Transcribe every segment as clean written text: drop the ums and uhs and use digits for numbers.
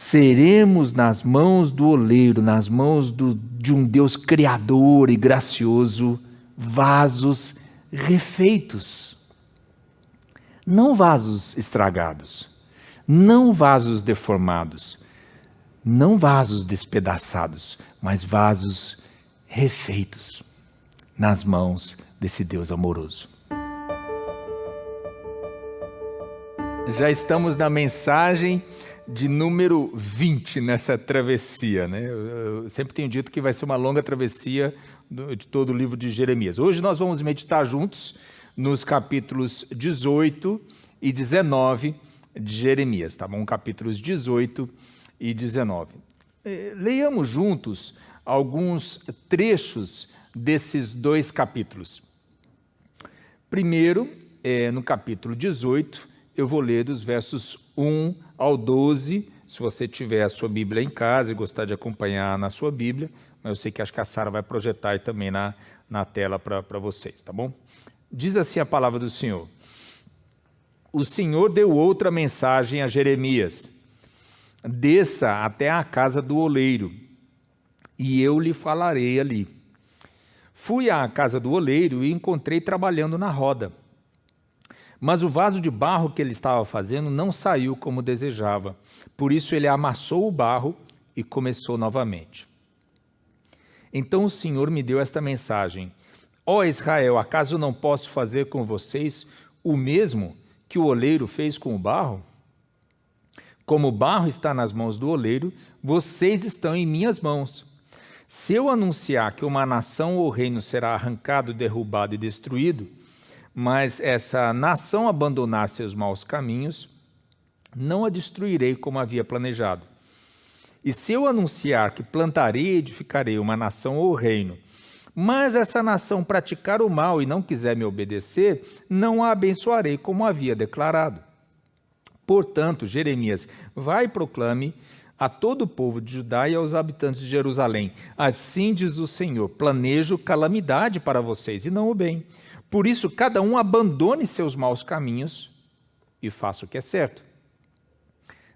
seremos nas mãos do oleiro, nas mãos de um Deus criador e gracioso, vasos refeitos. Não vasos estragados, não vasos deformados, não vasos despedaçados, mas vasos refeitos nas mãos desse Deus amoroso. Já estamos na mensagem de número 20 nessa travessia, né? Eu sempre tenho dito que vai ser uma longa travessia de todo o livro de Jeremias. Hoje nós vamos meditar juntos nos capítulos 18 e 19 de Jeremias, tá bom? Capítulos 18 e 19. Leiamos juntos alguns trechos desses dois capítulos. Primeiro, no capítulo 18, eu vou ler dos versos 1 ao 12, se você tiver a sua Bíblia em casa e gostar de acompanhar na sua Bíblia, mas eu sei que acho que a Sara vai projetar aí também na tela para vocês, tá bom? Diz assim a palavra do Senhor: o Senhor deu outra mensagem a Jeremias: desça até a casa do oleiro, e eu lhe falarei ali. Fui à casa do oleiro e encontrei trabalhando na roda. Mas o vaso de barro que ele estava fazendo não saiu como desejava. Por isso ele amassou o barro e começou novamente. Então o Senhor me deu esta mensagem: ó Israel, acaso não posso fazer com vocês o mesmo que o oleiro fez com o barro? Como o barro está nas mãos do oleiro, vocês estão em minhas mãos. Se eu anunciar que uma nação ou reino será arrancado, derrubado e destruído, mas essa nação abandonar seus maus caminhos, não a destruirei como havia planejado. E se eu anunciar que plantarei e edificarei uma nação ou reino, mas essa nação praticar o mal e não quiser me obedecer, não a abençoarei como havia declarado. Portanto, Jeremias, vai e proclame a todo o povo de Judá e aos habitantes de Jerusalém: assim diz o Senhor, planejo calamidade para vocês e não o bem. Por isso, cada um abandone seus maus caminhos e faça o que é certo.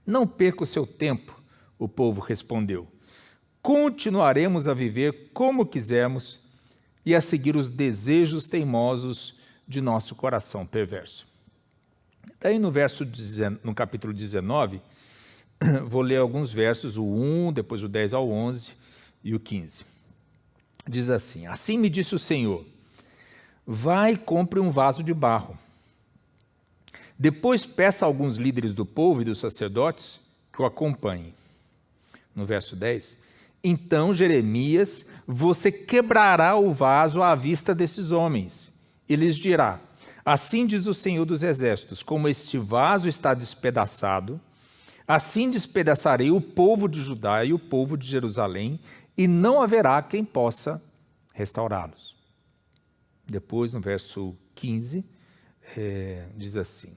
Não perca o seu tempo, o povo respondeu. Continuaremos a viver como quisermos e a seguir os desejos teimosos de nosso coração perverso. Daí no capítulo 19, vou ler alguns versos, o 1, depois o 10 ao 11 e o 15. Diz assim: assim me disse o Senhor, vai e compre um vaso de barro. Depois peça a alguns líderes do povo e dos sacerdotes que o acompanhem. No verso 10, então Jeremias, você quebrará o vaso à vista desses homens e lhes dirá: assim diz o Senhor dos Exércitos, como este vaso está despedaçado, assim despedaçarei o povo de Judá e o povo de Jerusalém, e não haverá quem possa restaurá-los. Depois, no verso 15, diz assim: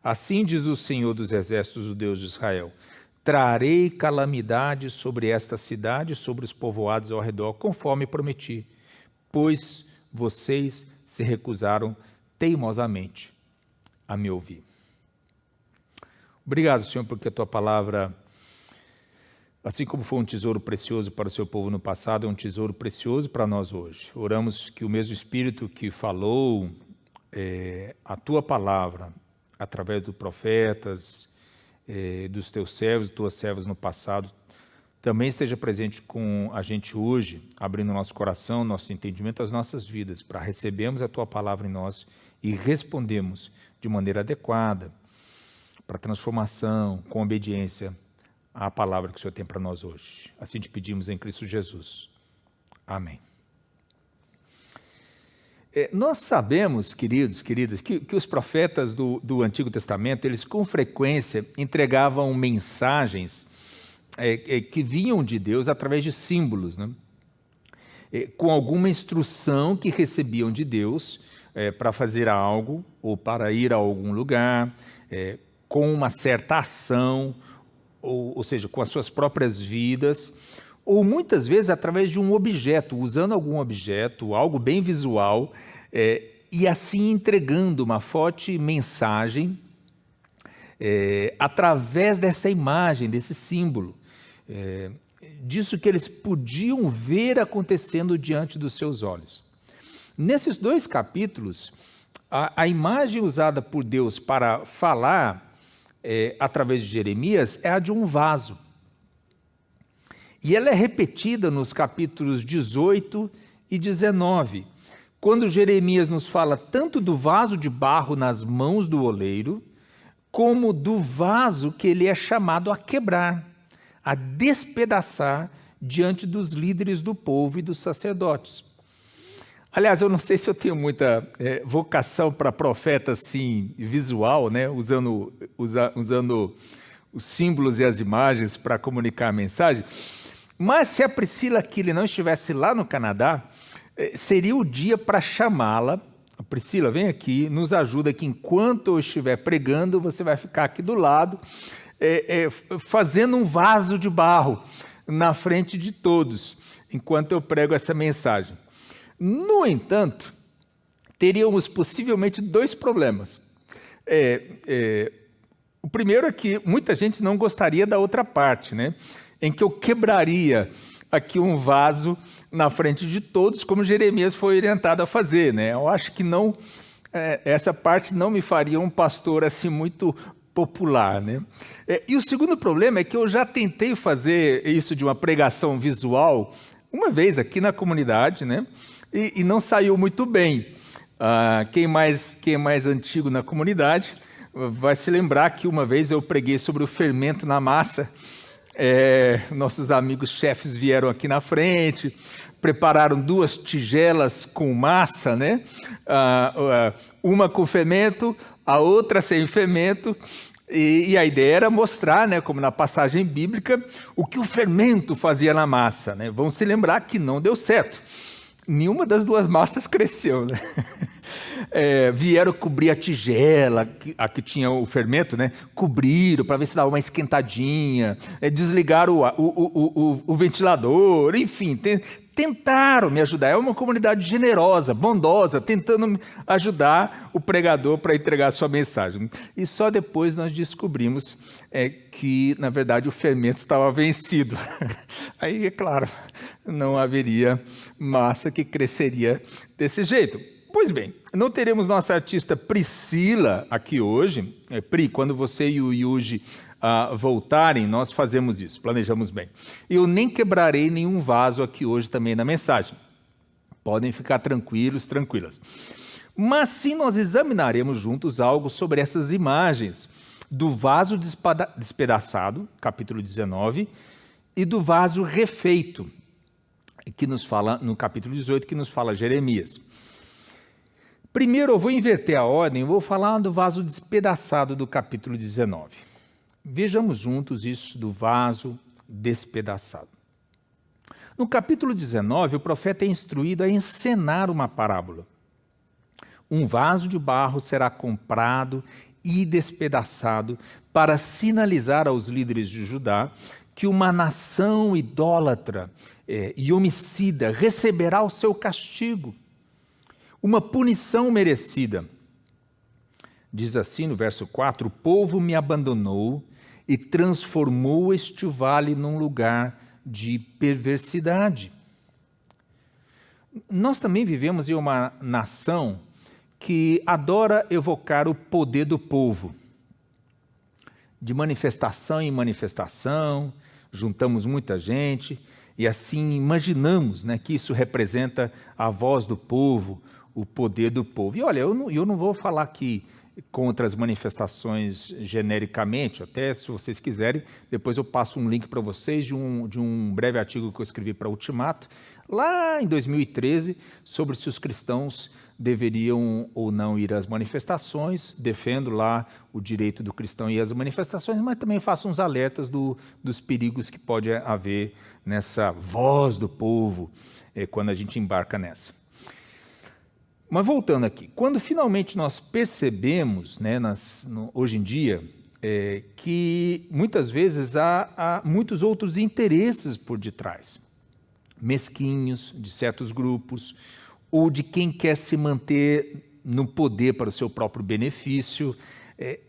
assim diz o Senhor dos Exércitos, o Deus de Israel, trarei calamidade sobre esta cidade e sobre os povoados ao redor, conforme prometi, pois vocês se recusaram teimosamente a me ouvir. Obrigado, Senhor, porque a tua palavra, assim como foi um tesouro precioso para o seu povo no passado, é um tesouro precioso para nós hoje. Oramos que o mesmo Espírito que falou a tua palavra através dos profetas, dos teus servos, tuas servas no passado, também esteja presente com a gente hoje, abrindo nosso coração, nosso entendimento, as nossas vidas, para recebermos a tua palavra em nós e respondemos de maneira adequada para transformação, com obediência à palavra que o Senhor tem para nós hoje. Assim te pedimos em Cristo Jesus. Amém. Nós sabemos, queridos, queridas, que os profetas do Antigo Testamento, eles com frequência entregavam mensagens que vinham de Deus através de símbolos, né? Com alguma instrução que recebiam de Deus para fazer algo ou para ir a algum lugar, com uma certa ação, ou seja, com as suas próprias vidas, ou muitas vezes através de um objeto, usando algum objeto, algo bem visual, e assim entregando uma forte mensagem através dessa imagem, desse símbolo, disso que eles podiam ver acontecendo diante dos seus olhos. Nesses 2 capítulos, a imagem usada por Deus para falar através de Jeremias é a de um vaso. E ela é repetida nos capítulos 18 e 19, quando Jeremias nos fala tanto do vaso de barro nas mãos do oleiro, como do vaso que ele é chamado a quebrar, a despedaçar diante dos líderes do povo e dos sacerdotes. Aliás, eu não sei se eu tenho muita vocação para profeta assim, visual, né? usando os símbolos e as imagens para comunicar a mensagem, mas se a Priscila Achille não estivesse lá no Canadá, seria o dia para chamá-la. Priscila, vem aqui, nos ajuda que enquanto eu estiver pregando, você vai ficar aqui do lado, fazendo um vaso de barro na frente de todos, enquanto eu prego essa mensagem. No entanto, teríamos possivelmente 2 problemas. O primeiro é que muita gente não gostaria da outra parte, né? Em que eu quebraria aqui um vaso na frente de todos, como Jeremias foi orientado a fazer, né? Eu acho que não, essa parte não me faria um pastor assim muito popular, né? E o segundo problema é que eu já tentei fazer isso de uma pregação visual uma vez aqui na comunidade, né? E não saiu muito bem. Quem é mais antigo na comunidade vai se lembrar que uma vez eu preguei sobre o fermento na massa. Nossos amigos chefes vieram aqui na frente, prepararam 2 tigelas com massa, né? Uma com fermento, a outra sem fermento, e a ideia era mostrar, né, como na passagem bíblica, o que o fermento fazia na massa, né? Vão se lembrar que não deu certo. Nenhuma das 2 massas cresceu, né? Vieram cobrir a tigela, a que tinha o fermento, né? Cobriram para ver se dava uma esquentadinha, desligaram o ventilador, enfim, tentaram me ajudar. É uma comunidade generosa, bondosa, tentando ajudar o pregador para entregar a sua mensagem. E só depois nós descobrimos que, na verdade, o fermento estava vencido. Aí, é claro, não haveria massa que cresceria desse jeito. Pois bem, não teremos nossa artista Priscila aqui hoje. Pri, quando você e o Yuji voltarem, nós fazemos isso, planejamos bem. Eu nem quebrarei nenhum vaso aqui hoje também na mensagem. Podem ficar tranquilos, tranquilas. Mas sim, nós examinaremos juntos algo sobre essas imagens do vaso despedaçado, capítulo 19, e do vaso refeito, que nos fala no capítulo 18, que nos fala Jeremias. Primeiro eu vou inverter a ordem, eu vou falar do vaso despedaçado do capítulo 19. Vejamos juntos isso do vaso despedaçado. No capítulo 19, o profeta é instruído a encenar uma parábola. Um vaso de barro será comprado e despedaçado para sinalizar aos líderes de Judá que uma nação idólatra e homicida receberá o seu castigo, uma punição merecida. Diz assim no verso 4, o povo me abandonou e transformou este vale num lugar de perversidade. Nós também vivemos em uma nação que adora evocar o poder do povo. De manifestação em manifestação, juntamos muita gente e assim imaginamos, né, que isso representa a voz do povo, o poder do povo. E olha, eu não vou falar aqui contra as manifestações genericamente, até se vocês quiserem, depois eu passo um link para vocês de um breve artigo que eu escrevi para Ultimato, lá em 2013, sobre se os cristãos deveriam ou não ir às manifestações. Defendo lá o direito do cristão ir às manifestações, mas também faço uns alertas dos perigos que pode haver nessa voz do povo quando a gente embarca nessa. Mas voltando aqui, quando finalmente nós percebemos, né, hoje em dia, que muitas vezes há muitos outros interesses por detrás, mesquinhos de certos grupos, ou de quem quer se manter no poder para o seu próprio benefício,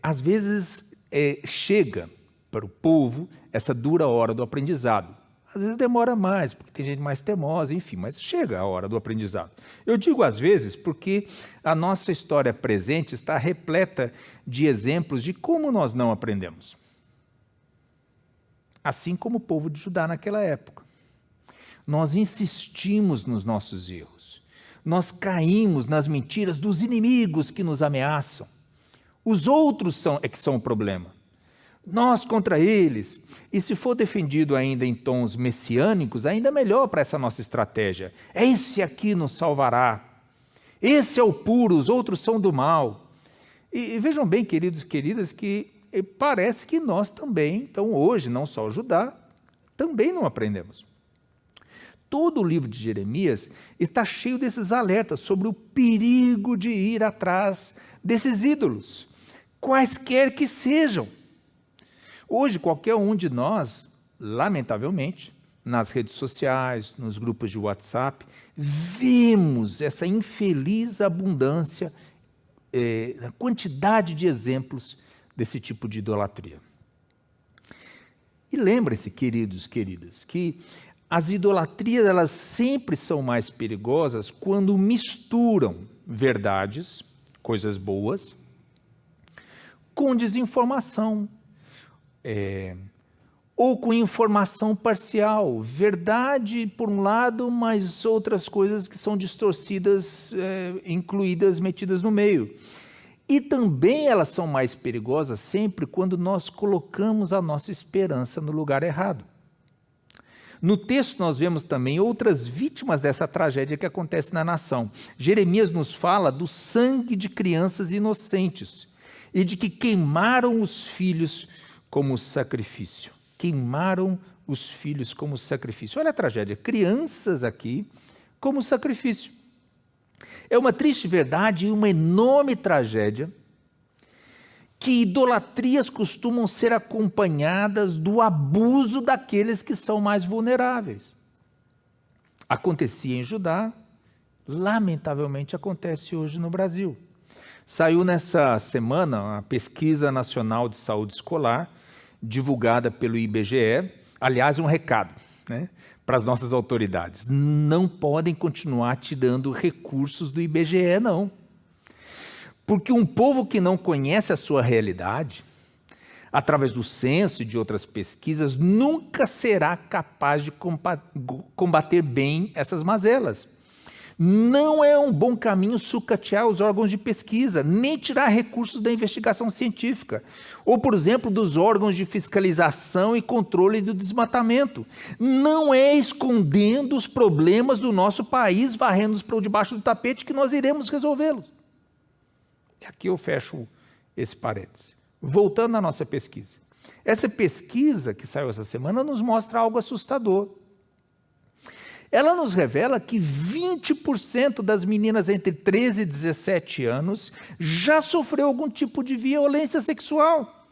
às vezes chega para o povo essa dura hora do aprendizado. Às vezes demora mais, porque tem gente mais teimosa, enfim, mas chega a hora do aprendizado. Eu digo às vezes porque a nossa história presente está repleta de exemplos de como nós não aprendemos. Assim como o povo de Judá naquela época. Nós insistimos nos nossos erros. Nós caímos nas mentiras dos inimigos que nos ameaçam. Os outros que são o problema. Nós contra eles. E se for defendido ainda em tons messiânicos, ainda melhor para essa nossa estratégia. Esse aqui nos salvará. Esse é o puro, os outros são do mal. E vejam bem, queridos e queridas, que parece que nós também, então hoje, não só o Judá, também não aprendemos. Todo o livro de Jeremias está cheio desses alertas sobre o perigo de ir atrás desses ídolos, quaisquer que sejam. Hoje, qualquer um de nós, lamentavelmente, nas redes sociais, nos grupos de WhatsApp, vemos essa infeliz abundância, a quantidade de exemplos desse tipo de idolatria. E lembrem-se, queridos e queridas, que as idolatrias elas sempre são mais perigosas quando misturam verdades, coisas boas, com desinformação, ou com informação parcial, verdade por um lado, mas outras coisas que são distorcidas, incluídas, metidas no meio. E também elas são mais perigosas sempre quando nós colocamos a nossa esperança no lugar errado. No texto nós vemos também outras vítimas dessa tragédia que acontece na nação. Jeremias nos fala do sangue de crianças inocentes e de que queimaram os filhos como sacrifício. Queimaram os filhos como sacrifício. Olha a tragédia, crianças aqui como sacrifício. É uma triste verdade e uma enorme tragédia que idolatrias costumam ser acompanhadas do abuso daqueles que são mais vulneráveis. Acontecia em Judá, lamentavelmente acontece hoje no Brasil. Saiu nessa semana a Pesquisa Nacional de Saúde Escolar, divulgada pelo IBGE, aliás, um recado, para as nossas autoridades. Não podem continuar tirando recursos do IBGE, não. Porque um povo que não conhece a sua realidade, através do censo e de outras pesquisas, nunca será capaz de combater bem essas mazelas. Não é um bom caminho sucatear os órgãos de pesquisa, nem tirar recursos da investigação científica, ou, por exemplo, dos órgãos de fiscalização e controle do desmatamento. Não é escondendo os problemas do nosso país, varrendo-os para debaixo do tapete, que nós iremos resolvê-los. E aqui eu fecho esse parêntese. Voltando à nossa pesquisa. Essa pesquisa que saiu essa semana nos mostra algo assustador. Ela nos revela que 20% das meninas entre 13 e 17 anos já sofreu algum tipo de violência sexual.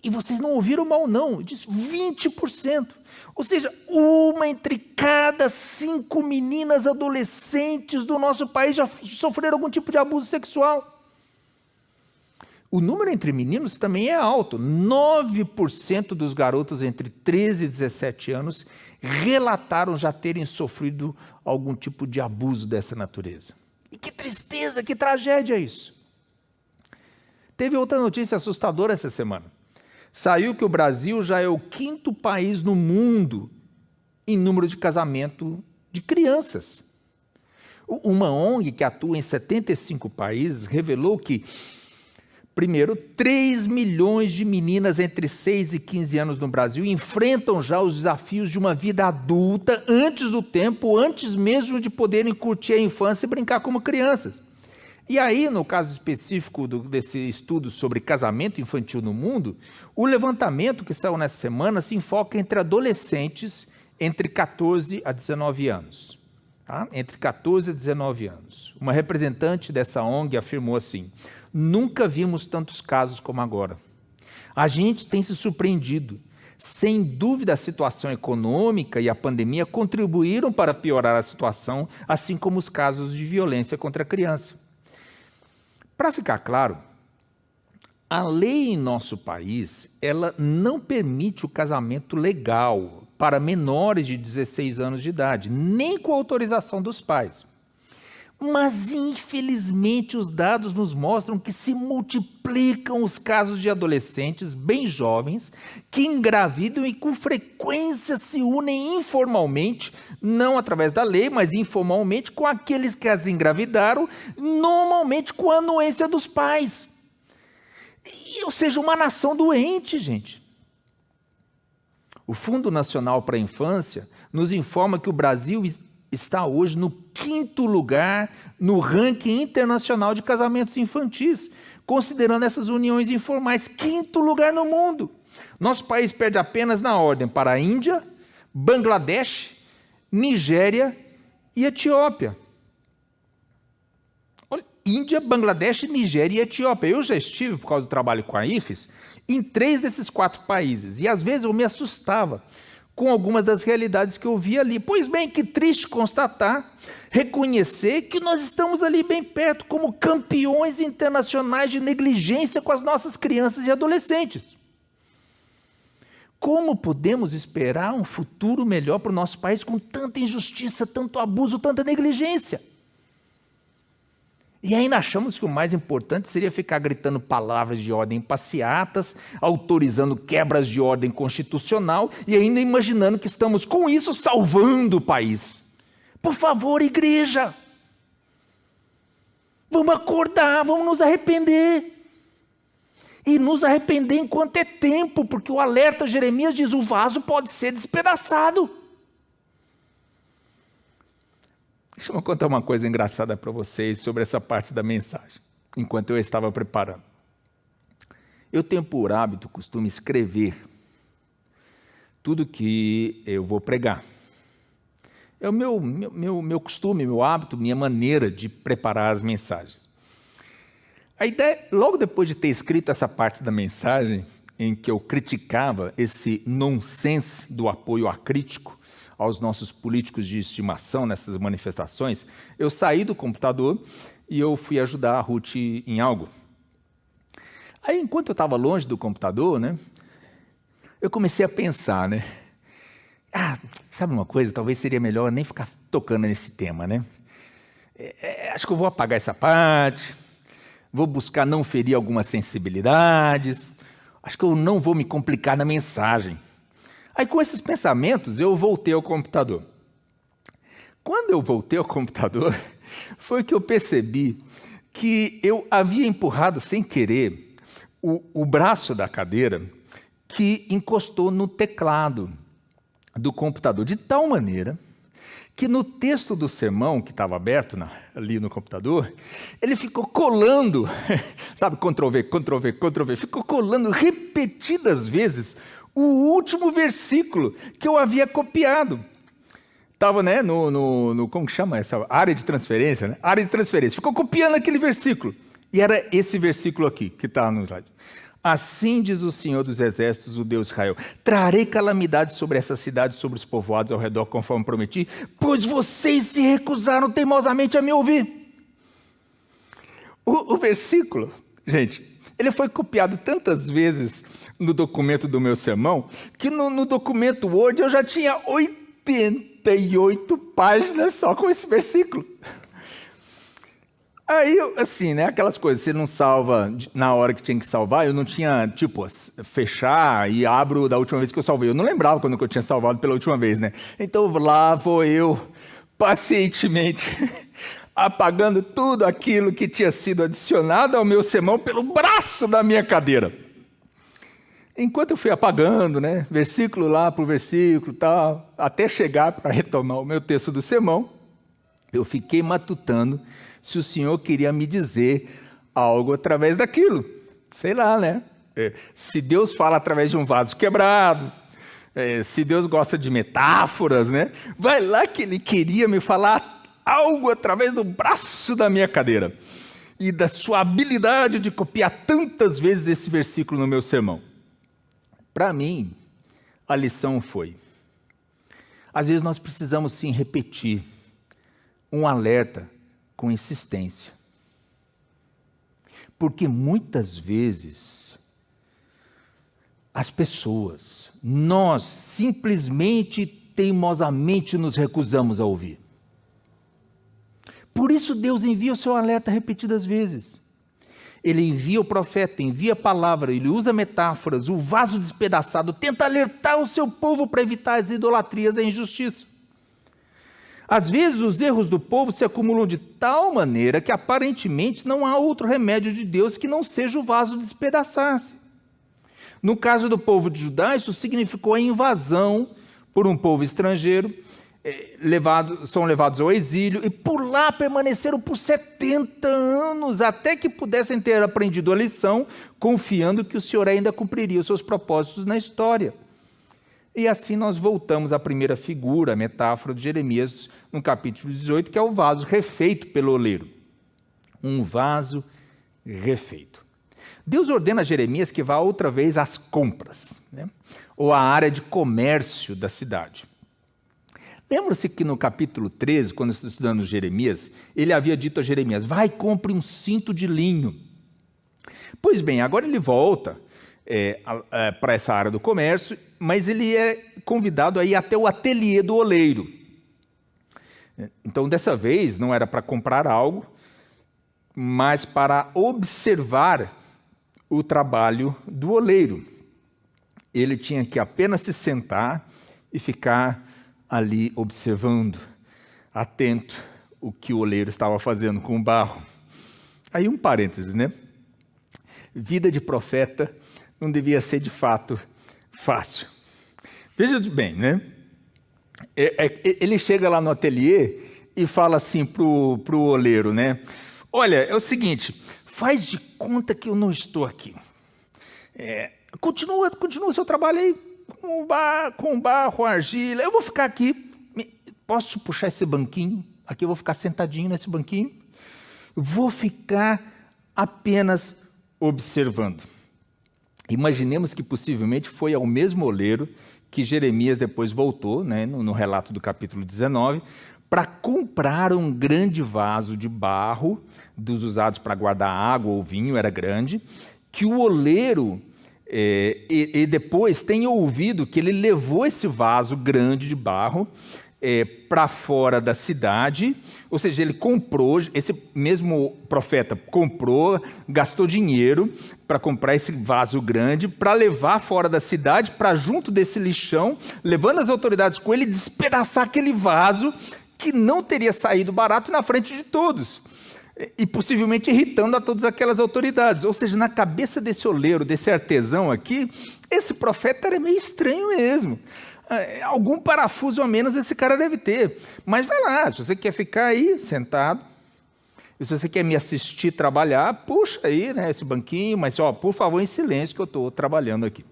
E vocês não ouviram mal, não. Eu disse 20%. Ou seja, uma entre cada 5 meninas adolescentes do nosso país já sofreram algum tipo de abuso sexual. O número entre meninos também é alto. 9% dos garotos entre 13 e 17 anos relataram já terem sofrido algum tipo de abuso dessa natureza. E que tristeza, que tragédia isso. Teve outra notícia assustadora essa semana. Saiu que o Brasil já é o 5º país no mundo em número de casamento de crianças. Uma ONG que atua em 75 países revelou que, primeiro, 3 milhões de meninas entre 6 e 15 anos no Brasil enfrentam já os desafios de uma vida adulta antes do tempo, antes mesmo de poderem curtir a infância e brincar como crianças. E aí, no caso específico desse estudo sobre casamento infantil no mundo, o levantamento que saiu nessa semana se enfoca entre adolescentes entre 14 a 19 anos. Tá? Entre 14 a 19 anos. Uma representante dessa ONG afirmou assim: nunca vimos tantos casos como agora. A gente tem se surpreendido. Sem dúvida, a situação econômica e a pandemia contribuíram para piorar a situação, assim como os casos de violência contra a criança. Para ficar claro, A lei em nosso país, ela não permite o casamento legal para menores de 16 anos de idade, nem com autorização dos pais. Mas, infelizmente, os dados nos mostram que se multiplicam os casos de adolescentes bem jovens que engravidam e com frequência se unem informalmente, não através da lei, mas informalmente com aqueles que as engravidaram, normalmente com a anuência dos pais. Ou seja, uma nação doente, gente. O Fundo Nacional para a Infância nos informa que o Brasil está hoje no 5º lugar no ranking internacional de casamentos infantis, considerando essas uniões informais, 5º lugar no mundo. Nosso país perde apenas na ordem para a Índia, Bangladesh, Nigéria e Etiópia. Índia, Bangladesh, Nigéria e Etiópia. Eu já estive, por causa do trabalho com a IFES, em 3 desses 4 países. E às vezes eu me assustava com algumas das realidades que eu via ali. Pois bem, que triste constatar, reconhecer que nós estamos ali bem perto, como campeões internacionais de negligência com as nossas crianças e adolescentes. Como podemos esperar um futuro melhor para o nosso país com tanta injustiça, tanto abuso, tanta negligência? E ainda achamos que o mais importante seria ficar gritando palavras de ordem passeatas, autorizando quebras de ordem constitucional e ainda imaginando que estamos com isso salvando o país. Por favor, igreja, vamos acordar, vamos nos arrepender. E nos arrepender enquanto é tempo, porque o alerta Jeremias diz, o vaso pode ser despedaçado. Deixa eu contar uma coisa engraçada para vocês sobre essa parte da mensagem, enquanto eu estava preparando. Eu tenho por hábito, costume escrever tudo que eu vou pregar. É o meu costume, meu hábito, minha maneira de preparar as mensagens. A ideia, logo depois de ter escrito essa parte da mensagem, em que eu criticava esse nonsense do apoio acrítico aos nossos políticos de estimação nessas manifestações, eu saí do computador e eu fui ajudar a Ruth em algo. Aí, enquanto eu estava longe do computador, eu comecei a pensar, sabe uma coisa? Talvez seria melhor nem ficar tocando nesse tema, acho que eu vou apagar essa parte, vou buscar não ferir algumas sensibilidades, acho que eu não vou me complicar na mensagem. Aí, com esses pensamentos, eu voltei ao computador. Quando eu voltei ao computador, foi que eu percebi que eu havia empurrado, sem querer, o braço da cadeira que encostou no teclado do computador, de tal maneira que no texto do sermão, que estava aberto ali no computador, ele ficou colando, sabe, Ctrl+V, Ctrl+V, Ctrl+V, ficou colando repetidas vezes o último versículo que eu havia copiado. Estava, no como que chama essa área de transferência, Área de transferência. Ficou copiando aquele versículo. E era esse versículo aqui, que está no slide. Assim diz o Senhor dos Exércitos, o Deus de Israel, trarei calamidade sobre essa cidade, sobre os povoados ao redor, conforme prometi, pois vocês se recusaram teimosamente a me ouvir. O versículo, gente, ele foi copiado tantas vezes no documento do meu sermão, que no documento Word eu já tinha 88 páginas só com esse versículo. Aí, assim, aquelas coisas, você não salva na hora que tinha que salvar, eu não tinha, fechar e abro da última vez que eu salvei. Eu não lembrava quando eu tinha salvado pela última vez, Então, lá vou eu, pacientemente, apagando tudo aquilo que tinha sido adicionado ao meu sermão pelo braço da minha cadeira. Enquanto eu fui apagando, versículo lá por versículo, tal, até chegar para retomar o meu texto do sermão, eu fiquei matutando se o Senhor queria me dizer algo através daquilo. Sei lá, Se Deus fala através de um vaso quebrado, se Deus gosta de metáforas, vai lá que Ele queria me falar algo através do braço da minha cadeira e da sua habilidade de copiar tantas vezes esse versículo no meu sermão. Para mim, a lição foi, às vezes nós precisamos sim repetir um alerta com insistência. Porque muitas vezes as pessoas, nós simplesmente, teimosamente nos recusamos a ouvir. Por isso Deus envia o seu alerta repetidas vezes. Ele envia o profeta, envia a palavra, ele usa metáforas, o vaso despedaçado, tenta alertar o seu povo para evitar as idolatrias e a injustiça. Às vezes os erros do povo se acumulam de tal maneira que aparentemente não há outro remédio de Deus que não seja o vaso despedaçar-se. No caso do povo de Judá, isso significou a invasão por um povo estrangeiro, são levados ao exílio e por lá permaneceram por 70 anos, até que pudessem ter aprendido a lição, confiando que o Senhor ainda cumpriria os seus propósitos na história. E assim nós voltamos à primeira figura, a metáfora de Jeremias, no capítulo 18, que é o vaso refeito pelo oleiro. Um vaso refeito. Deus ordena a Jeremias que vá outra vez às compras, né? Ou à área de comércio da cidade. Lembra-se que no capítulo 13, quando estamos estudando Jeremias, ele havia dito a Jeremias, vai, compre um cinto de linho. Pois bem, agora ele volta para essa área do comércio, mas ele é convidado a ir até o ateliê do oleiro. Então, dessa vez, não era para comprar algo, mas para observar o trabalho do oleiro. Ele tinha que apenas se sentar e ficar ali observando, atento, o que o oleiro estava fazendo com o barro. Aí um parênteses, né? Vida de profeta não devia ser, de fato, fácil. Veja bem, né? Ele chega lá no ateliê e fala assim pro oleiro, né? Olha, é o seguinte, faz de conta que eu não estou aqui. Continua o seu trabalho aí, com barro, argila, eu vou ficar aqui, posso puxar esse banquinho? Aqui eu vou ficar sentadinho nesse banquinho, vou ficar apenas observando. Imaginemos que possivelmente foi ao mesmo oleiro que Jeremias depois voltou, né, no relato do capítulo 19, para comprar um grande vaso de barro, dos usados para guardar água ou vinho, era grande, que o oleiro... E depois tem ouvido que ele levou esse vaso grande de barro para fora da cidade, ou seja, ele comprou, esse mesmo profeta comprou, gastou dinheiro para comprar esse vaso grande, para levar fora da cidade, para junto desse lixão, levando as autoridades com ele, despedaçar aquele vaso que não teria saído barato na frente de todos. E possivelmente irritando a todas aquelas autoridades. Ou seja, na cabeça desse oleiro, desse artesão aqui, esse profeta era meio estranho mesmo. Algum parafuso a menos esse cara deve ter. Mas vai lá, se você quer ficar aí sentado, e se você quer me assistir trabalhar, puxa aí, né, esse banquinho, mas por favor, em silêncio que eu estou trabalhando aqui.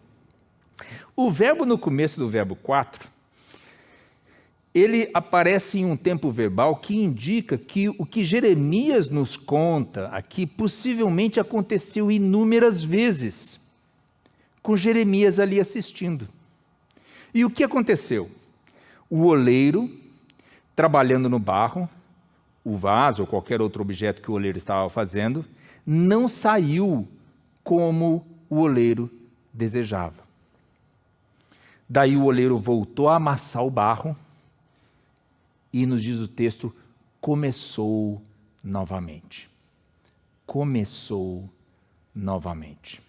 O verbo no começo do verbo 4, ele aparece em um tempo verbal que indica que o que Jeremias nos conta aqui possivelmente aconteceu inúmeras vezes, com Jeremias ali assistindo. E o que aconteceu? O oleiro, trabalhando no barro, o vaso ou qualquer outro objeto que o oleiro estava fazendo, não saiu como o oleiro desejava. Daí o oleiro voltou a amassar o barro, e nos diz o texto, começou novamente. Começou novamente.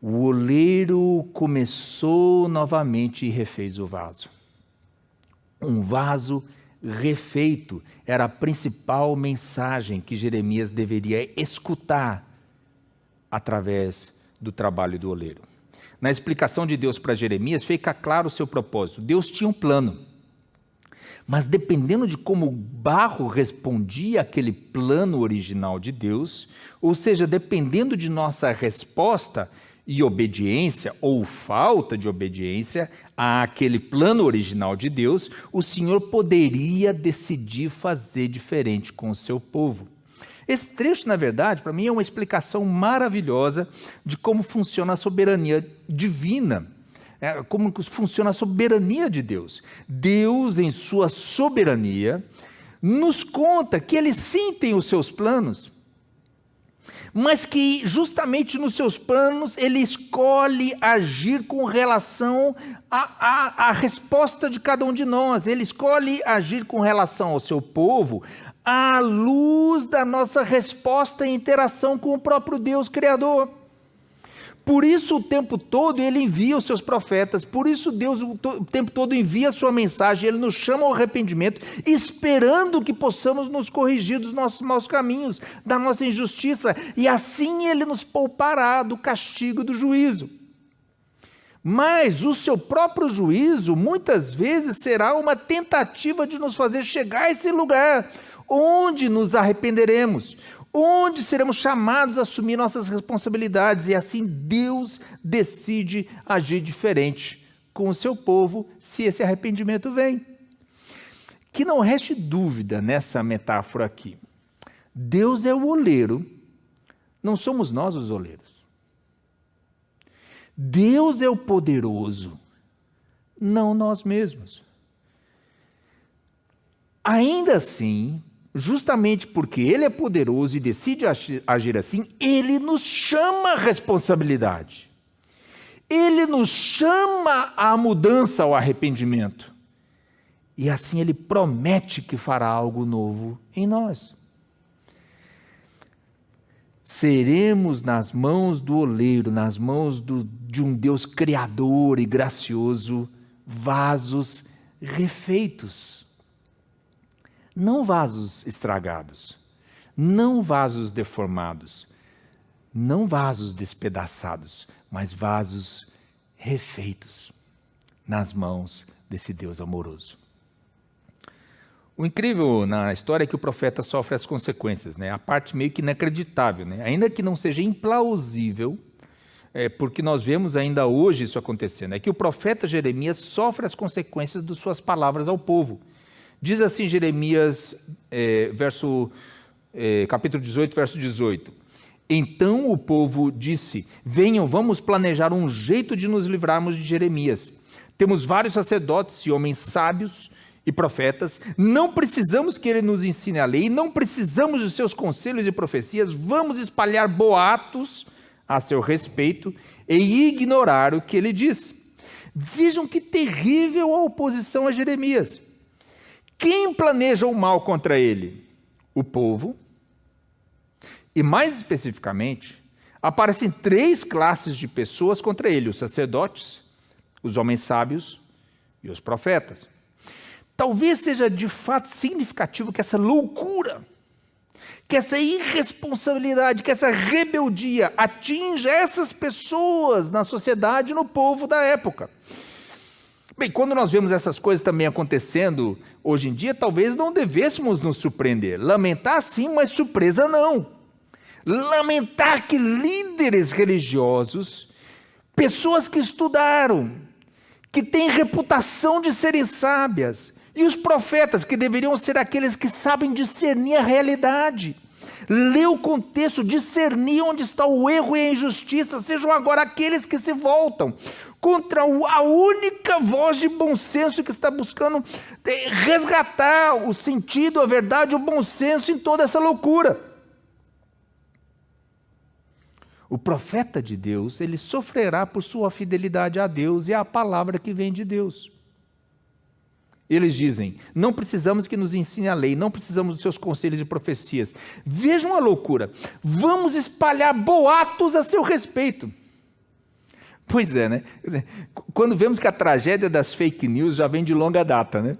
O oleiro começou novamente e refez o vaso. Um vaso refeito era a principal mensagem que Jeremias deveria escutar através do trabalho do oleiro. Na explicação de Deus para Jeremias, fica claro o seu propósito. Deus tinha um plano. Mas dependendo de como o barro respondia àquele plano original de Deus, ou seja, dependendo de nossa resposta e obediência ou falta de obediência àquele plano original de Deus, o Senhor poderia decidir fazer diferente com o seu povo. Esse trecho, na verdade, para mim é uma explicação maravilhosa de como funciona a soberania divina. Como funciona a soberania de Deus. Deus, em sua soberania, nos conta que Ele sim tem os seus planos, mas que justamente nos seus planos ele escolhe agir com relação à resposta de cada um de nós. Ele escolhe agir com relação ao seu povo à luz da nossa resposta e interação com o próprio Deus Criador. Por isso o tempo todo ele envia os seus profetas, por isso Deus o tempo todo envia a sua mensagem, ele nos chama ao arrependimento, esperando que possamos nos corrigir dos nossos maus caminhos, da nossa injustiça, e assim ele nos poupará do castigo do juízo. Mas o seu próprio juízo muitas vezes será uma tentativa de nos fazer chegar a esse lugar, onde nos arrependeremos, onde seremos chamados a assumir nossas responsabilidades, e assim Deus decide agir diferente com o seu povo, se esse arrependimento vem. Que não reste dúvida nessa metáfora aqui. Deus é o oleiro, não somos nós os oleiros. Deus é o poderoso, não nós mesmos. Ainda assim, justamente porque ele é poderoso e decide agir assim, ele nos chama à responsabilidade. Ele nos chama à mudança, ao arrependimento. E assim ele promete que fará algo novo em nós. Seremos nas mãos do oleiro, nas mãos de um Deus criador e gracioso, vasos refeitos. Não vasos estragados, não vasos deformados, não vasos despedaçados, mas vasos refeitos nas mãos desse Deus amoroso. O incrível na história é que o profeta sofre as consequências, né? A parte meio que inacreditável, né? Ainda que não seja implausível, porque nós vemos ainda hoje isso acontecendo, é que o profeta Jeremias sofre as consequências de suas palavras ao povo. Diz assim Jeremias, capítulo 18, verso 18. Então o povo disse: venham, vamos planejar um jeito de nos livrarmos de Jeremias. Temos vários sacerdotes e homens sábios e profetas, não precisamos que ele nos ensine a lei, não precisamos de seus conselhos e profecias, vamos espalhar boatos a seu respeito e ignorar o que ele diz. Vejam que terrível a oposição a Jeremias. Quem planeja o mal contra ele? O povo. E mais especificamente, aparecem 3 classes de pessoas contra ele: os sacerdotes, os homens sábios e os profetas. Talvez seja de fato significativo que essa loucura, que essa irresponsabilidade, que essa rebeldia atinja essas pessoas na sociedade e no povo da época. Bem, quando nós vemos essas coisas também acontecendo hoje em dia, talvez não devêssemos nos surpreender. Lamentar sim, mas surpresa não. Lamentar que líderes religiosos, pessoas que estudaram, que têm reputação de serem sábias, e os profetas, que deveriam ser aqueles que sabem discernir a realidade, ler o contexto, discernir onde está o erro e a injustiça, sejam agora aqueles que se voltam contra a única voz de bom senso que está buscando resgatar o sentido, a verdade, o bom senso em toda essa loucura. O profeta de Deus, ele sofrerá por sua fidelidade a Deus e à palavra que vem de Deus. Eles dizem: não precisamos que nos ensine a lei, não precisamos dos seus conselhos e profecias. Vejam a loucura, vamos espalhar boatos a seu respeito. Pois é, né? Quer dizer, quando vemos que a tragédia das fake news já vem de longa data, né?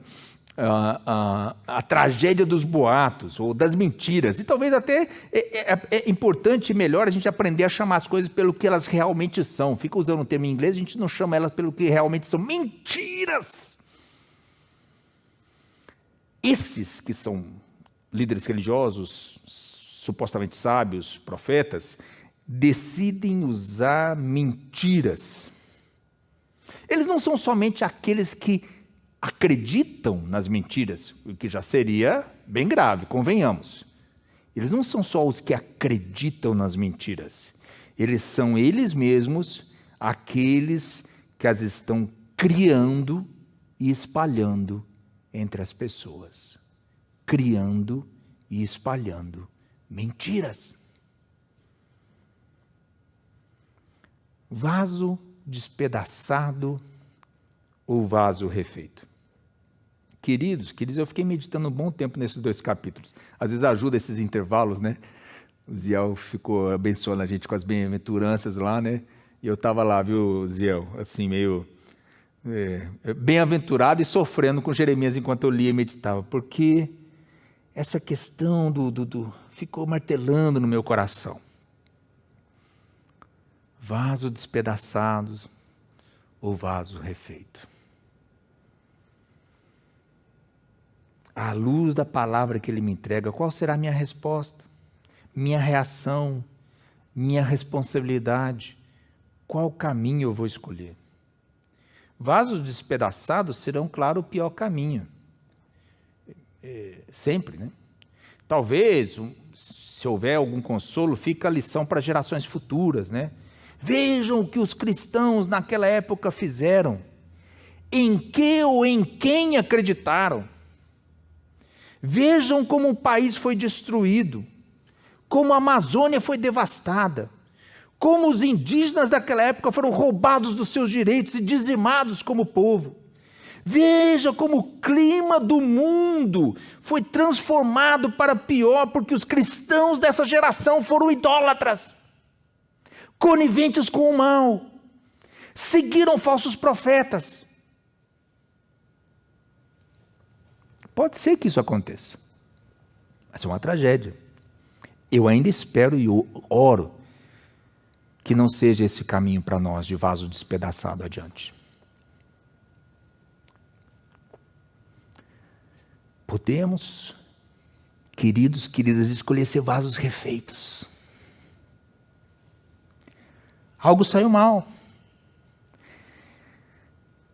A tragédia dos boatos ou das mentiras, e talvez até é importante e melhor a gente aprender a chamar as coisas pelo que elas realmente são. Fica usando o termo em inglês, a gente não chama elas pelo que realmente são: mentiras. Esses que são líderes religiosos, supostamente sábios, profetas, decidem usar mentiras. Eles não são somente aqueles que acreditam nas mentiras, o que já seria bem grave, convenhamos. Eles não são só os que acreditam nas mentiras. Eles são eles mesmos aqueles que as estão criando e espalhando entre as pessoas. Criando e espalhando mentiras. Vaso despedaçado ou vaso refeito? Queridos, eu fiquei meditando um bom tempo nesses 2 capítulos. Às vezes ajuda esses intervalos, né? O Ziel ficou abençoando a gente com as bem-aventuranças lá, né? E eu estava lá, viu, Ziel? Assim, meio bem-aventurado e sofrendo com Jeremias enquanto eu lia e meditava. Porque essa questão ficou martelando no meu coração. Vaso despedaçado ou vaso refeito? À luz da palavra que ele me entrega, qual será a minha resposta? Minha reação? Minha responsabilidade? Qual caminho eu vou escolher? Vasos despedaçados serão, claro, o pior caminho. Sempre, né? Talvez, se houver algum consolo, fica a lição para gerações futuras, né? Vejam o que os cristãos naquela época fizeram. Em que ou em quem acreditaram. Vejam como o país foi destruído. Como a Amazônia foi devastada. Como os indígenas daquela época foram roubados dos seus direitos e dizimados como povo. Veja como o clima do mundo foi transformado para pior, porque os cristãos dessa geração foram idólatras, coniventes com o mal, seguiram falsos profetas. Pode ser que isso aconteça, mas é uma tragédia. Eu ainda espero e oro que não seja esse caminho para nós de vaso despedaçado adiante. Podemos, queridos, queridas, escolher ser vasos refeitos. Algo saiu mal.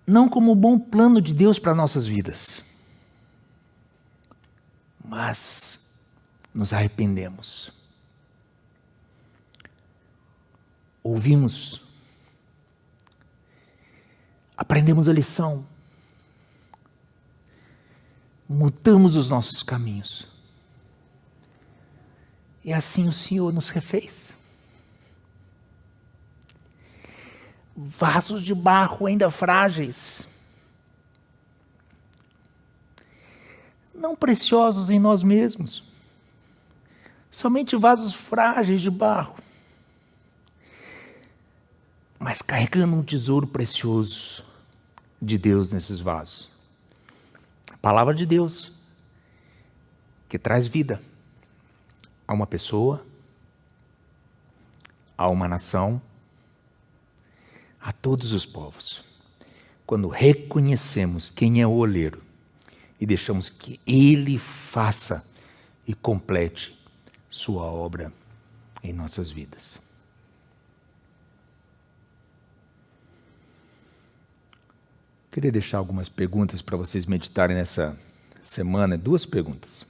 Não como um bom plano de Deus para nossas vidas, mas nos arrependemos. Ouvimos, aprendemos a lição, mudamos os nossos caminhos. E assim o Senhor nos refez. Vasos de barro ainda frágeis, não preciosos em nós mesmos, somente vasos frágeis de barro, mas carregando um tesouro precioso de Deus nesses vasos. A palavra de Deus, que traz vida a uma pessoa, a uma nação, a todos os povos. Quando reconhecemos quem é o oleiro e deixamos que Ele faça e complete sua obra em nossas vidas. Queria deixar algumas perguntas para vocês meditarem nessa semana. 2 perguntas.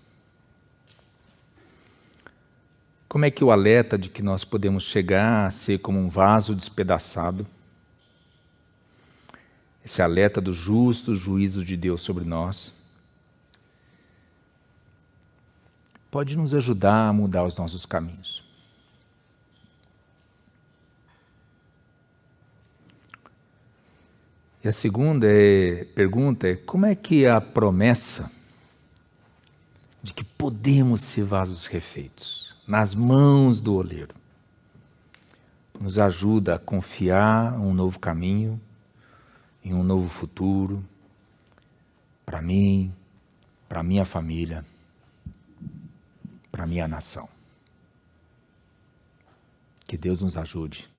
Como é que o alerta de que nós podemos chegar a ser como um vaso despedaçado, esse alerta do justo juízo de Deus sobre nós, pode nos ajudar a mudar os nossos caminhos? E a segunda pergunta é: como é que a promessa de que podemos ser vasos refeitos nas mãos do oleiro nos ajuda a confiar em um novo caminho, em um novo futuro, para mim, para minha família, para minha nação? Que Deus nos ajude.